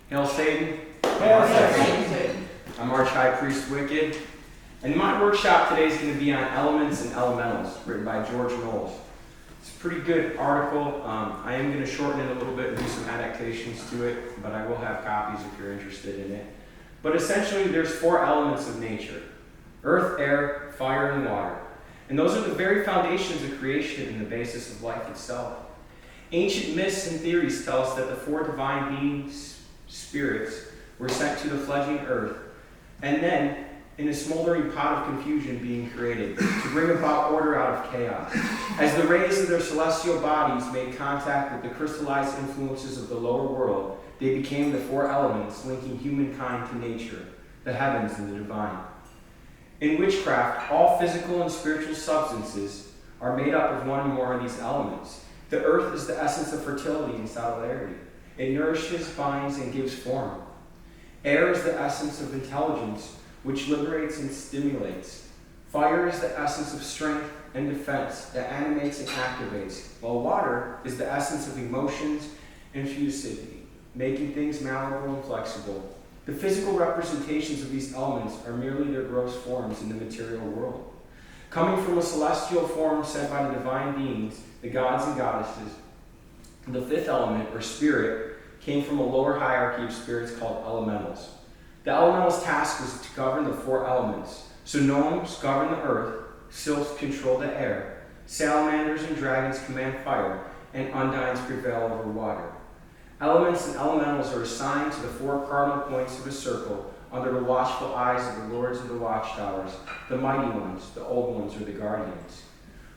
Hail Satan. Hail Satan. I'm Arch High Priest Wicked, and my workshop today is going to be on elements and elementals, written by George Knowles. It's a pretty good article. I am going to shorten it a little bit and do some adaptations to it, but I will have copies if you're interested in it. But essentially, there's 4 elements of nature: earth, air, fire, and water. And those are the very foundations of creation and the basis of life itself. Ancient myths and theories tell us that the 4 divine beings, spirits, were sent to the fledgling earth, and then, in a smoldering pot of confusion being created, to bring about order out of chaos. As the rays of their celestial bodies made contact with the crystallized influences of the lower world, they became the 4 elements linking humankind to nature, the heavens and the divine. In witchcraft, all physical and spiritual substances are made up of one or more of these elements. The earth is the essence of fertility and solidarity. It nourishes, binds, and gives form. Air is the essence of intelligence, which liberates and stimulates. Fire is the essence of strength and defense that animates and activates, while water is the essence of emotions and fluidity, making things malleable and flexible. The physical representations of these elements are merely their gross forms in the material world. Coming from a celestial form sent by the divine beings, the gods and goddesses, the 5th element, or spirit, came from a lower hierarchy of spirits called elementals. The elementals' task was to govern the 4 elements. So gnomes govern the earth, sylphs control the air, salamanders and dragons command fire, and undines prevail over water. Elements and elementals are assigned to the 4 cardinal points of a circle under the watchful eyes of the lords of the watchtowers, the mighty ones, the old ones, or the guardians,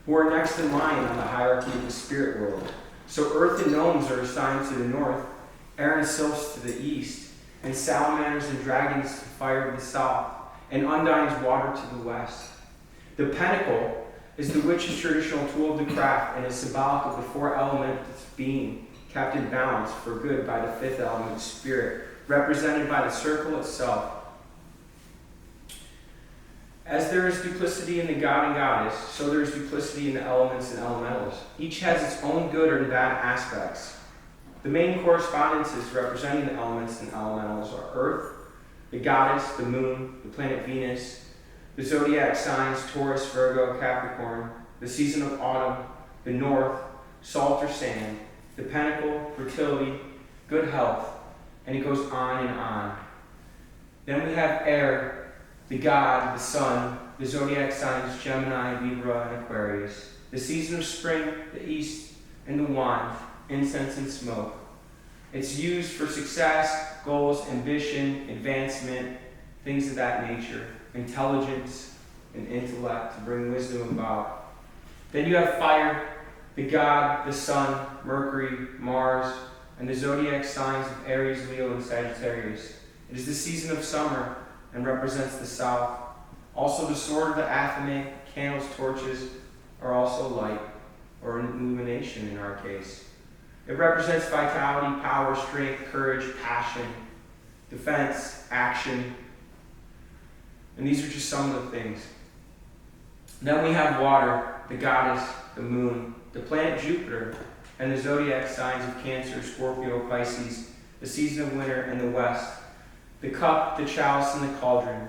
who are next in line on the hierarchy of the spirit world. So earth and gnomes are assigned to the north, air and sylphs to the east, and salamanders and dragons to fire to the south, and undines water to the west. The pentacle is the witch's traditional tool of the craft and is symbolic of the 4 elements being kept in balance for good by the 5th element, spirit, represented by the circle itself. As there is duplicity in the god and goddess, so there is duplicity in the elements and elementals. Each has its own good or bad aspects. The main correspondences representing the elements and elementals are Earth, the goddess, the moon, the planet Venus, the zodiac signs Taurus, Virgo, Capricorn, the season of autumn, the north, salt or sand, the pentacle, fertility, good health, and it goes on and on. Then we have air, the god, the sun, the zodiac signs Gemini, Libra, and Aquarius, the season of spring, the east, and the wand, incense and smoke. It's used for success, goals, ambition, advancement, things of that nature, intelligence and intellect to bring wisdom about. Then you have fire, the god, the sun, Mercury, Mars, and the zodiac signs of Aries, Leo, and Sagittarius. It is the season of summer and represents the south. Also the sword of the Athame, candles, torches are also light, or illumination in our case. It represents vitality, power, strength, courage, passion, defense, action. And these are just some of the things. Then we have water, the goddess, the moon, the planet Jupiter, and the zodiac signs of Cancer, Scorpio, Pisces, the season of winter, and the west. The cup, the chalice, and the cauldron.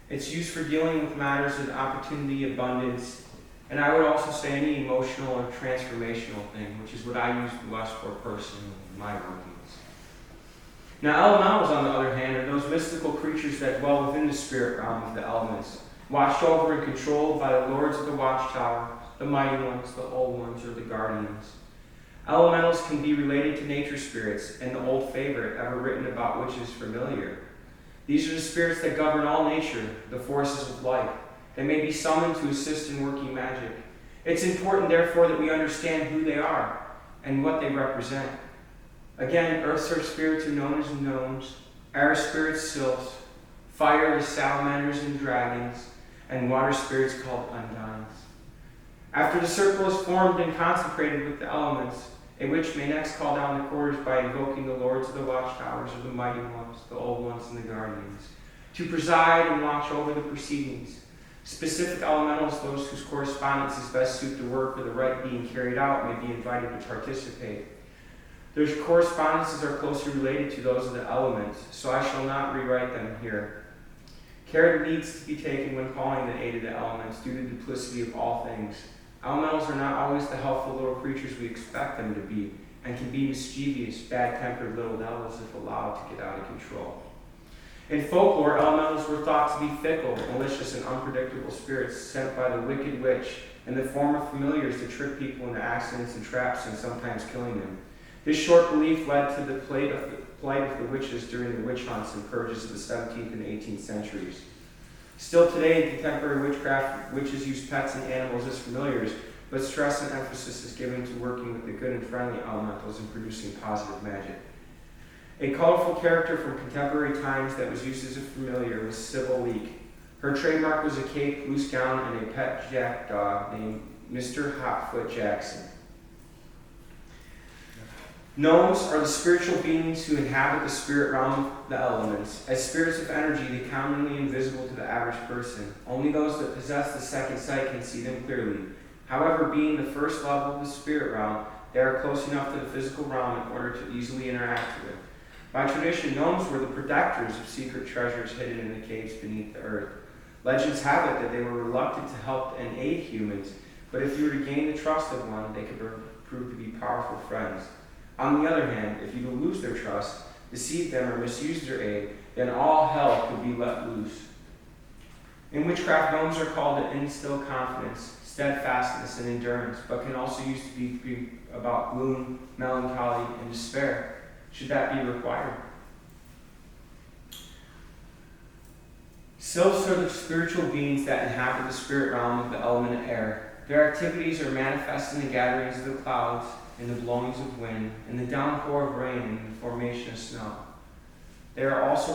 It's used for dealing with matters of opportunity, abundance, and I would also say any emotional or transformational thing, which is what I use the West for personally in my workings. Now, elementals, on the other hand, are those mystical creatures that dwell within the spirit realm of the elements, watched over and controlled by the lords of the watchtower, the mighty ones, the old ones, or the guardians. Elementals can be related to nature spirits, and the old favorite ever written about which is familiar. These are the spirits that govern all nature, the forces of life. They may be summoned to assist in working magic. It's important, therefore, that we understand who they are and what they represent. Again, earth spirits are known as gnomes, air spirits sylphs, fire the salamanders and dragons, and water spirits called undines. After the circle is formed and consecrated with the elements, a witch may next call down the quarters by invoking the lords of the watchtowers, or the mighty ones, the old ones, and the guardians, to preside and watch over the proceedings. Specific elementals, those whose correspondences best suit the work or the rite being carried out, may be invited to participate. Their correspondences are closely related to those of the elements, so I shall not rewrite them here. Care needs to be taken when calling the aid of the elements due to the duplicity of all things. Elementals are not always the helpful little creatures we expect them to be, and can be mischievous, bad-tempered little devils if allowed to get out of control. In folklore, elementals were thought to be fickle, malicious, and unpredictable spirits sent by the wicked witch in the form of familiars to trick people into accidents and traps and sometimes killing them. This short belief led to the plight of the witches during the witch hunts and purges of the 17th and 18th centuries. Still today, in contemporary witchcraft, witches use pets and animals as familiars, but stress and emphasis is given to working with the good and friendly elementals and producing positive magic. A colorful character from contemporary times that was used as a familiar was Sybil Leek. Her trademark was a cape, loose gown, and a pet jackdaw named Mr. Hotfoot Jackson. Gnomes are the spiritual beings who inhabit the spirit realm of the elements. As spirits of energy, they are commonly invisible to the average person. Only those that possess the second sight can see them clearly. However, being the first level of the spirit realm, they are close enough to the physical realm in order to easily interact with it. By tradition, gnomes were the protectors of secret treasures hidden in the caves beneath the earth. Legends have it that they were reluctant to help and aid humans, but if you were to gain the trust of one, they could prove to be powerful friends. On the other hand, if you lose their trust, deceive them, or misuse their aid, then all hell could be let loose. In witchcraft, gnomes are called to instill confidence, steadfastness, and endurance, but can also used to be about gloom, melancholy, and despair, should that be required. Sylphs are the spiritual beings that inhabit the spirit realm of the element air. Their activities are manifest in the gatherings of the clouds, in the blowings of wind, in the downpour of rain, and in the formation of snow. They are also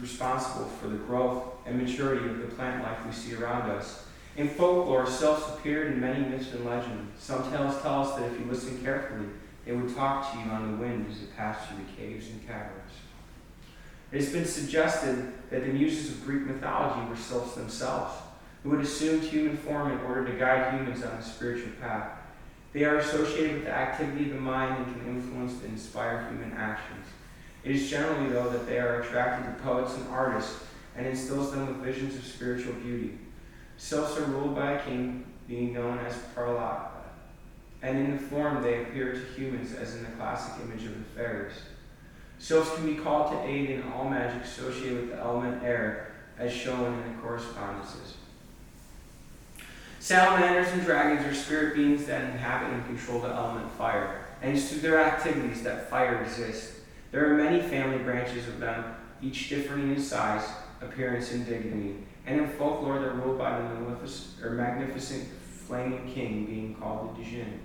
responsible for the growth and maturity of the plant life we see around us. In folklore, sylphs appeared in many myths and legends. Some tales tell us that if you listen carefully, they would talk to you on the wind as it passed through the caves and caverns. It has been suggested that the muses of Greek mythology were sylphs themselves, who had assumed human form in order to guide humans on the spiritual path. They are associated with the activity of the mind and can influence and inspire human actions. It is generally, though, that they are attracted to poets and artists and instills them with visions of spiritual beauty. Sylphs are ruled by a king, being known as Parlata, and in the form they appear to humans as in the classic image of the fairies. Sylphs can be called to aid in all magic associated with the element air, as shown in the correspondences. Salamanders and dragons are spirit beings that inhabit and control the element fire, and it's through their activities that fire exists. There are many family branches of them, each differing in size, appearance, and dignity, and in folklore they're ruled by the magnificent flaming king being called the Djinn.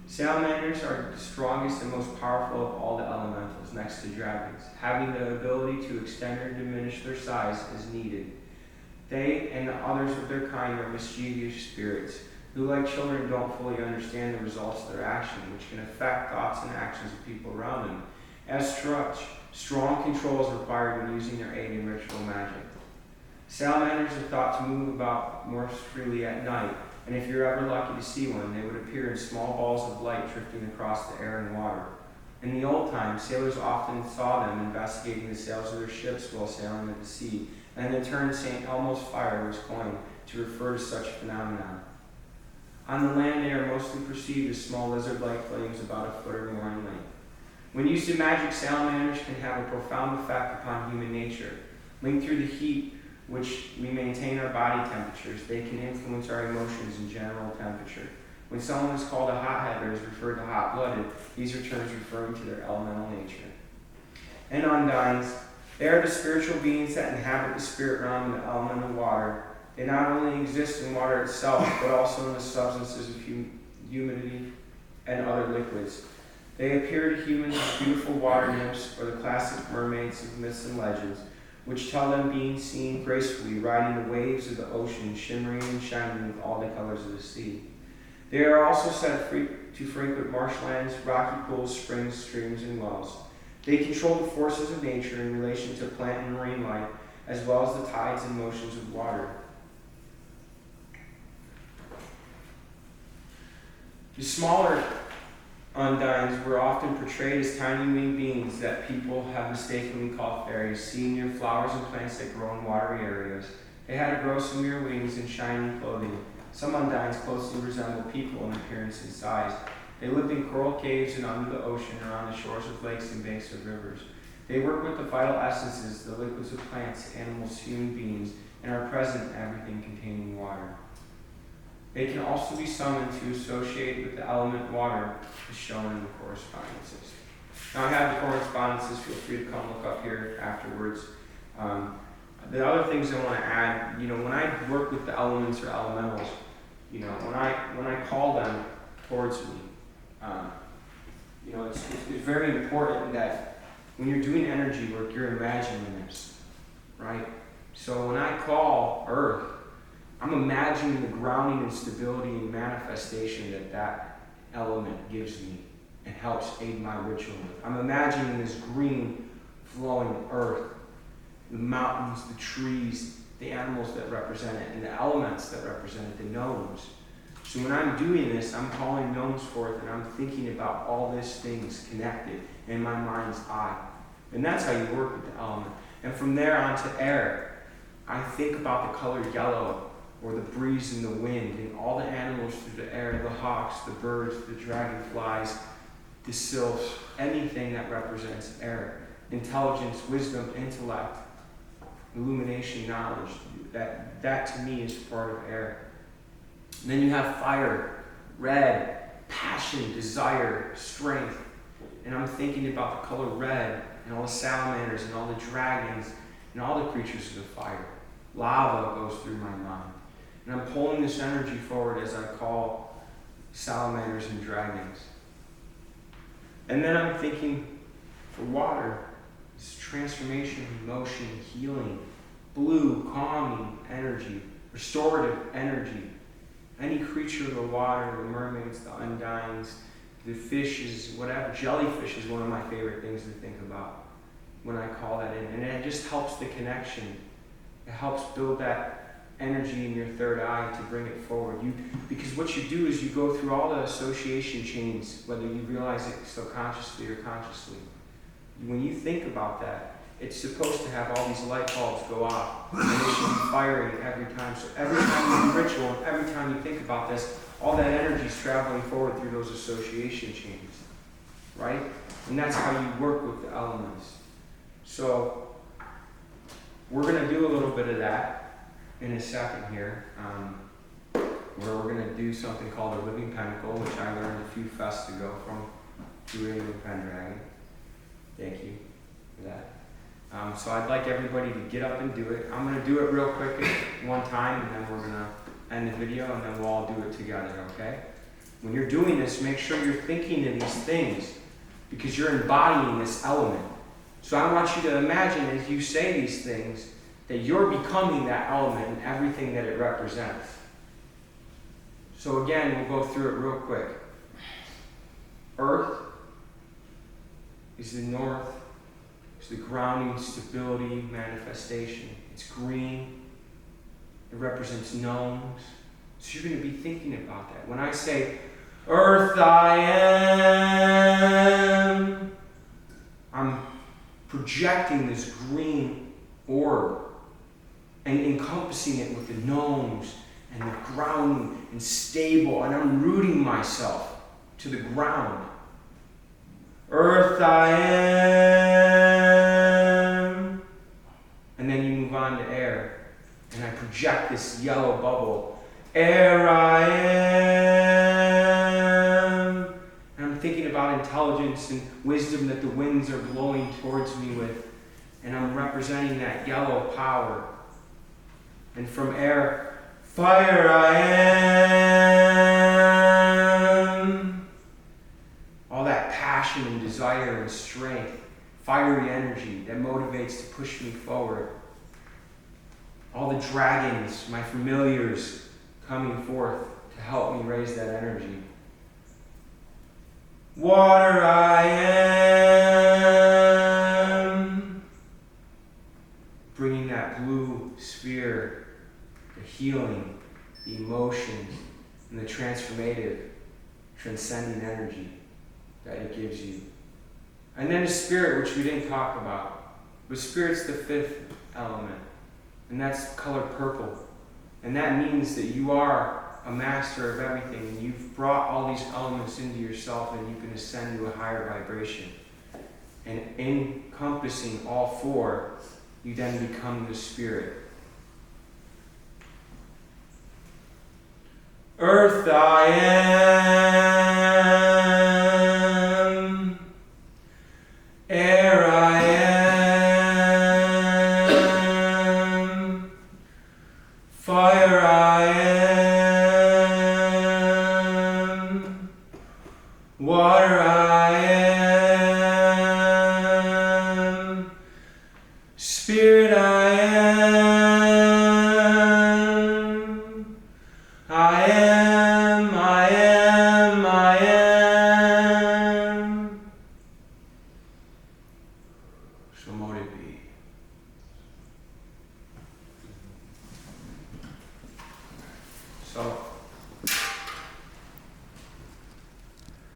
Salamanders are the strongest and most powerful of all the elementals, next to dragons, having the ability to extend or diminish their size as needed. They and the others of their kind are mischievous spirits, who like children don't fully understand the results of their action, which can affect thoughts and actions of people around them. As such, strong control is required when using their aid in ritual magic. Salamanders are thought to move about more freely at night, and if you're ever lucky to see one, they would appear in small balls of light drifting across the air and water. In the old times, sailors often saw them investigating the sails of their ships while sailing at the sea, and the term St. Elmo's fire was coined to refer to such a phenomenon. On the land, they are mostly perceived as small lizard-like flames about a foot or more in length. When used in magic, salamanders can have a profound effect upon human nature. Linked through the heat which we maintain our body temperatures, they can influence our emotions and general temperature. When someone is called a hothead or is referred to hot-blooded, these are terms referring to their elemental nature. And undines, they are the spiritual beings that inhabit the spirit realm and the element of water. They not only exist in water itself, but also in the substances of humidity and other liquids. They appear to humans as beautiful water nymphs or the classic mermaids of myths and legends, which tell them being seen gracefully riding the waves of the ocean, shimmering and shining with all the colors of the sea. They are also said to frequent marshlands, rocky pools, springs, streams, and wells. They control the forces of nature in relation to plant and marine life, as well as the tides and motions of water. The smaller undines were often portrayed as tiny winged beings that people have mistakenly called fairies, seen near flowers and plants that grow in watery areas. They had to grow some mere wings and shiny clothing. Some undines closely resembled people in appearance and size. They lived in coral caves and under the ocean or on the shores of lakes and banks of rivers. They work with the vital essences, the liquids of plants, animals, human beings, and are present in everything containing water. They can also be summoned to associate with the element water, as shown in the correspondences. Now I have the correspondences, feel free to come look up here afterwards. The other things I want to add, when I work with the elements or elementals, when I call them towards me, it's very important that when you're doing energy work, you're imagining this, right? So when I call Earth, I'm imagining the grounding and stability and manifestation that element gives me and helps aid my ritual with. I'm imagining this green flowing earth, the mountains, the trees, the animals that represent it, and the elements that represent it, the gnomes. So when I'm doing this, I'm calling gnomes forth and I'm thinking about all these things connected in my mind's eye. And that's how you work with the element. And from there on to air, I think about the color yellow, or the breeze and the wind, and all the animals through the air, the hawks, the birds, the dragonflies, the sylphs, anything that represents air. Intelligence, wisdom, intellect, illumination, knowledge, that to me is part of air. And then you have fire, red, passion, desire, strength. And I'm thinking about the color red, and all the salamanders, and all the dragons, and all the creatures of the fire. Lava goes through my mind. And I'm pulling this energy forward as I call salamanders and dragons. And then I'm thinking for water, it's transformation, emotion, healing, blue, calming energy, restorative energy. Any creature of the water, the mermaids, the undines, the fishes, whatever, jellyfish is one of my favorite things to think about when I call that in. And it just helps the connection. It helps build that energy in your third eye to bring it forward. Because what you do is you go through all the association chains, whether you realize it subconsciously or consciously. When you think about that, it's supposed to have all these light bulbs go off, and it should be firing every time. So every time you do ritual, and every time you think about this, all that energy is traveling forward through those association chains, right? And that's how you work with the elements. So we're going to do a little bit of that in a second here, where we're going to do something called a living pentacle, which I learned a few fests ago from Julian the Pendragon. Thank you for that. So I'd like everybody to get up and do it. I'm going to do it real quick one time, and then we're going to end the video, and then we'll all do it together, okay? When you're doing this, make sure you're thinking of these things, because you're embodying this element. So I want you to imagine as you say these things, that you're becoming that element and everything that it represents. So again, we'll go through it real quick. Earth is the north. It's the grounding, stability, manifestation. It's green. It represents gnomes. So you're going to be thinking about that. When I say, Earth I am, I'm projecting this green orb and encompassing it with the gnomes and the grounding and stable, and I'm rooting myself to the ground. Earth I am. And then you move on to air, and I project this yellow bubble. Air I am. And I'm thinking about intelligence and wisdom that the winds are blowing towards me with, and I'm representing that yellow power. And from air, fire I am. All that passion and desire and strength, fiery energy that motivates to push me forward. All the dragons, my familiars, coming forth to help me raise that energy. Water I am. Bringing that blue sphere, the healing, the emotions, and the transformative, transcending energy. that it gives you. And then the spirit, which we didn't talk about. But spirit's the fifth element. And that's color purple. And that means that you are a master of everything, and you've brought all these elements into yourself, and you can ascend to a higher vibration. And encompassing all four, you then become the spirit. Earth I am, air I am, fire I am, water I am, spirit I am, I am, I am, I am. So mote it be. So